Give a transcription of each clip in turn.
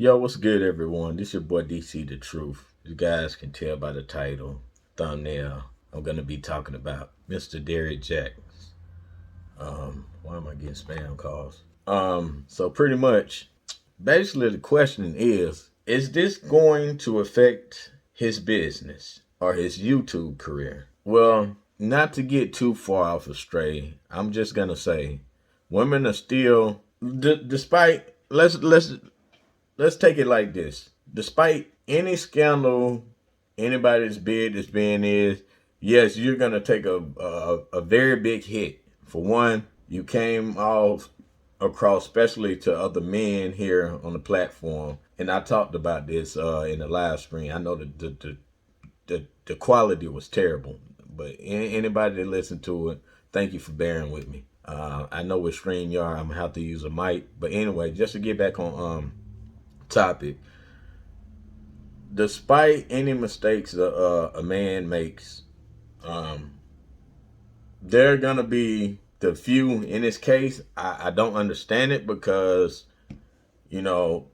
Yo, what's good, everyone? This your boy DC The Truth. You guys can tell by the title, thumbnail. I'm gonna be talking about Mr. Derrick Jaxn. Why am I getting spam calls? So pretty much, basically the question is this going to affect his business or his YouTube career? Well, not to get too far off astray, I'm just gonna say, women are still, despite let's take it like this. Despite any scandal anybody's bid this being is, yes, you're gonna take a very big hit. For one, you came off across, especially to other men here on the platform, and I talked about this in the live stream. I know the quality was terrible, but anybody that listened to it, thank you for bearing with me. I know with StreamYard, I'm gonna have to use a mic, but anyway, just to get back on topic, despite any mistakes a man makes, there are gonna be the few. In this case, I don't understand it because, you know,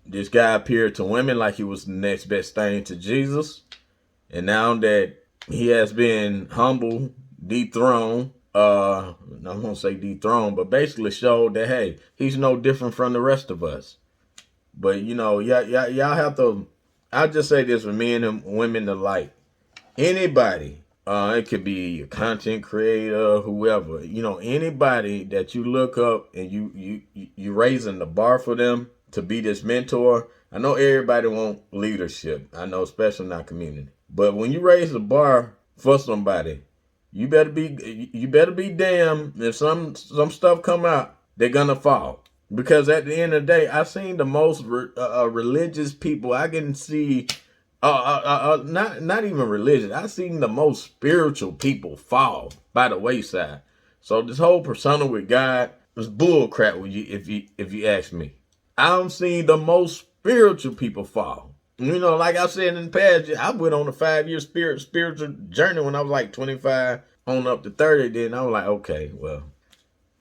this guy appeared to women like he was the next best thing to Jesus, and now that he has been humble, dethroned, I'm gonna say dethroned, but basically showed that, hey, he's no different from the rest of us. But you know, y'all have to. I'll just say this for men and women alike. Anybody, it could be a content creator, whoever. You know, anybody that you look up and you raising the bar for them to be this mentor. I know everybody want leadership. I know, especially in our community. But when you raise the bar for somebody, you better be damned if some stuff come out, they're gonna fall. Because at the end of the day, I've seen the most religious people I can see. Not even religious. I've seen the most spiritual people fall by the wayside. So this whole persona with God was bull crap. If you ask me, I've seen the most spiritual people fall. You know, like I said in the past, I went on a 5-year spiritual journey when I was like 25 on up to 30. Then I was like, okay, well,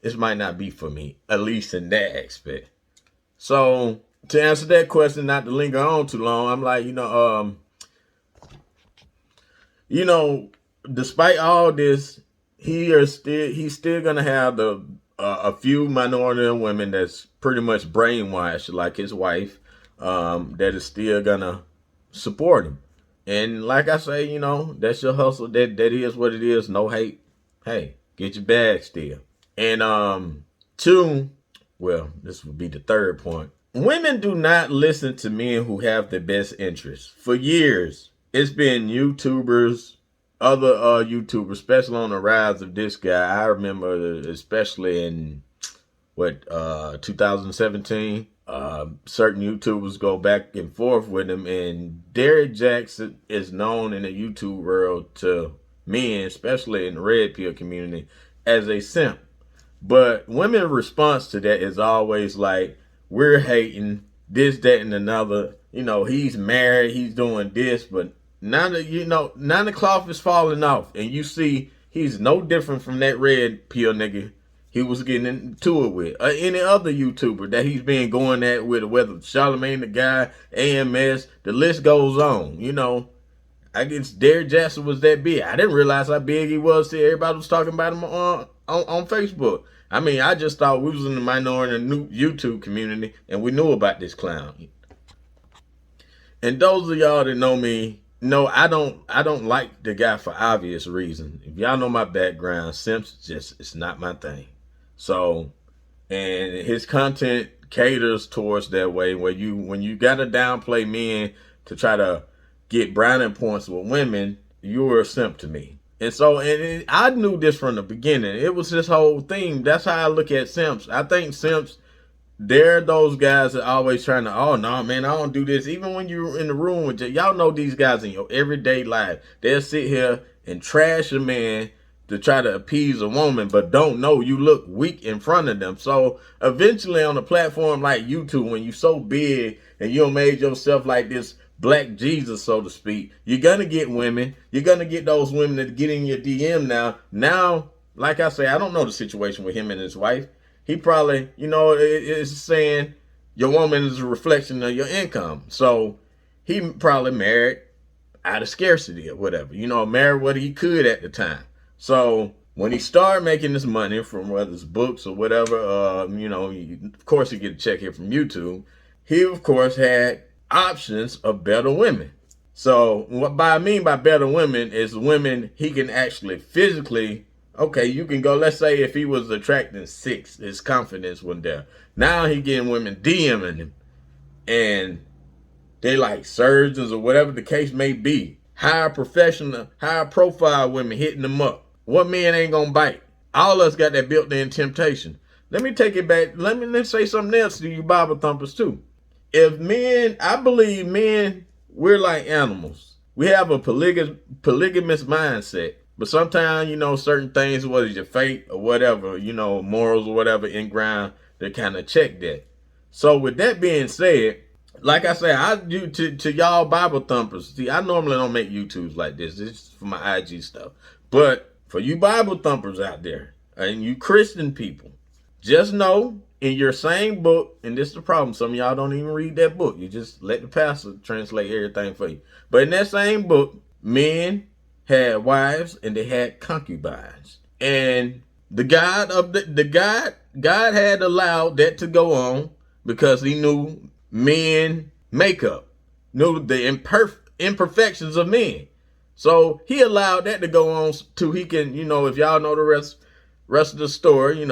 this might not be for me, at least in that aspect. So to answer that question, not to linger on too long, I'm like, despite all this, he's still gonna have a few minority women that's pretty much brainwashed, like his wife, that is still gonna support him. And like I say, that's your hustle. That is what it is. No hate. Hey, get your bag still. And two, well, this would be the third point. Women do not listen to men who have the best interests. For years, it's been YouTubers, other YouTubers, especially on the rise of this guy. I remember, especially in 2017, certain YouTubers go back and forth with him, and Derrick Jaxn is known in the YouTube world to men, especially in the red pill community, as a simp. But women's response to that is always like, we're hating this, that, and another. He's married, he's doing this, but now the cloth is falling off, and you see he's no different from that red pill nigga he was getting into it with, or any other YouTuber that he's been going at with, whether Charlemagne the Guy, AMS, the list goes on. I guess Derrick Jaxn was that big. I didn't realize how big he was till everybody was talking about him on Facebook. I mean, I just thought we was in the minority YouTube community and we knew about this clown. And those of y'all that know me know I don't like the guy for obvious reasons. If y'all know my background, simps it's not my thing. So, and his content caters towards that way, where when you gotta downplay men to try to get brownie points with women, you're a simp to me. And so, and I knew this from the beginning. It was this whole thing. That's how I look at simps. I think simps, they're those guys that are always trying to, oh, no, man, I don't do this. Even when you're in the room with y'all know these guys in your everyday life. They'll sit here and trash a man to try to appease a woman, but don't know you look weak in front of them. So eventually on a platform like YouTube, when you're so big and you made yourself like this Black Jesus, so to speak, you're going to get women. You're going to get those women that get in your DM now. Now, like I say, I don't know the situation with him and his wife. He probably, it's saying, your woman is a reflection of your income. So he probably married out of scarcity or whatever, married what he could at the time. So when he started making this money from whether it's books or whatever, of course he get a check here from YouTube. He of course had options of better women. So what I mean by better women is women he can actually physically, okay, you can go, let's say if he was attracting 6, his confidence wasn't there. Now he getting women DMing him, and they like surgeons or whatever the case may be. Higher professional, higher profile women hitting them up. What man ain't gonna bite? All of us got that built-in temptation. Let me take it back. Let's say something else to you Bible thumpers too. If men, I believe men, we're like animals. We have a polygamous mindset. But sometimes, certain things, whether it's your fate or whatever, morals or whatever in ground, they kind of check that. So with that being said, like I say, I do to y'all Bible thumpers. See, I normally don't make YouTubes like this. This is for my IG stuff. But for you Bible thumpers out there and you Christian people, just know in your same book, and this is the problem, some of y'all don't even read that book. You just let the pastor translate everything for you. But in that same book, men had wives and they had concubines. And God had allowed that to go on because he knew men makeup, knew the imperfections of men. So he allowed that to go on till he can, if y'all know the rest of the story,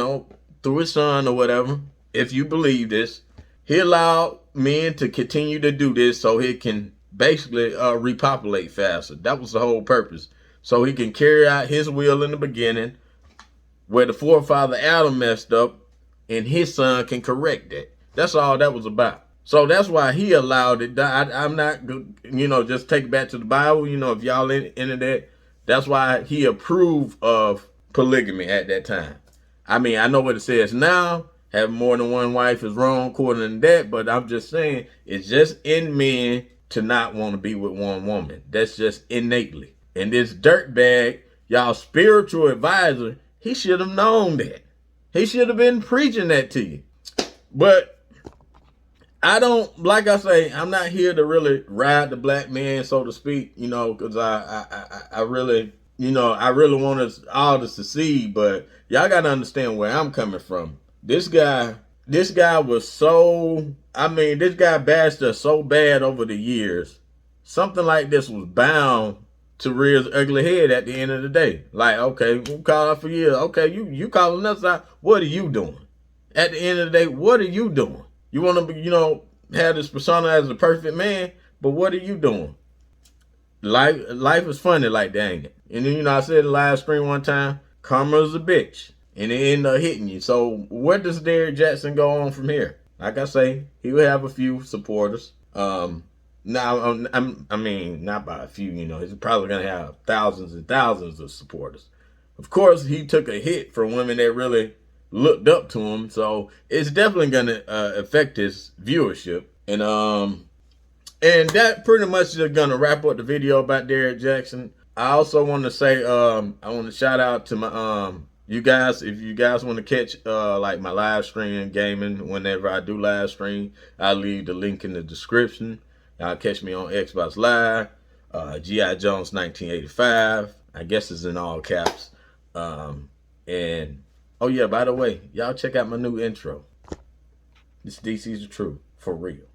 through his son or whatever, if you believe this, he allowed men to continue to do this so he can basically repopulate faster. That was the whole purpose. So he can carry out his will in the beginning where the forefather Adam messed up and his son can correct that. That's all that was about. So that's why he allowed it. I'm not, just take it back to the Bible. If y'all into that, that's why he approved of polygamy at that time. I mean, I know what it says now. Having more than one wife is wrong according to that, but I'm just saying it's just in men to not want to be with one woman. That's just innately. And this dirtbag, y'all spiritual advisor, he should have known that. He should have been preaching that to you. But I don't, like I say, I'm not here to really ride the black man, so to speak, because I really, I really want us all to succeed, but y'all got to understand where I'm coming from. This guy was so, this guy bashed us so bad over the years. Something like this was bound to rear his ugly head at the end of the day. Like, okay, we call out for years. Okay, you calling us out. What are you doing? At the end of the day, what are you doing? You want to, have this persona as a perfect man, but what are you doing? Life is funny like that, ain't it? And then, I said in the live stream one time, karma's a bitch. And it ended up hitting you. So where does Derrick Jaxn go on from here? Like I say, he will have a few supporters. Now, not by a few, he's probably going to have thousands and thousands of supporters. Of course, he took a hit from women that really looked up to him. So it's definitely going to affect his viewership. And that pretty much is going to wrap up the video about Derrick Jaxn. I also want to say, I want to shout out to my, you guys, if you guys want to catch like my live stream gaming, whenever I do live stream, I'll leave the link in the description. Y'all catch me on Xbox Live, G.I. Jones 1985. I guess it's in all caps. And oh yeah, by the way, y'all check out my new intro. This DC's the truth, for real.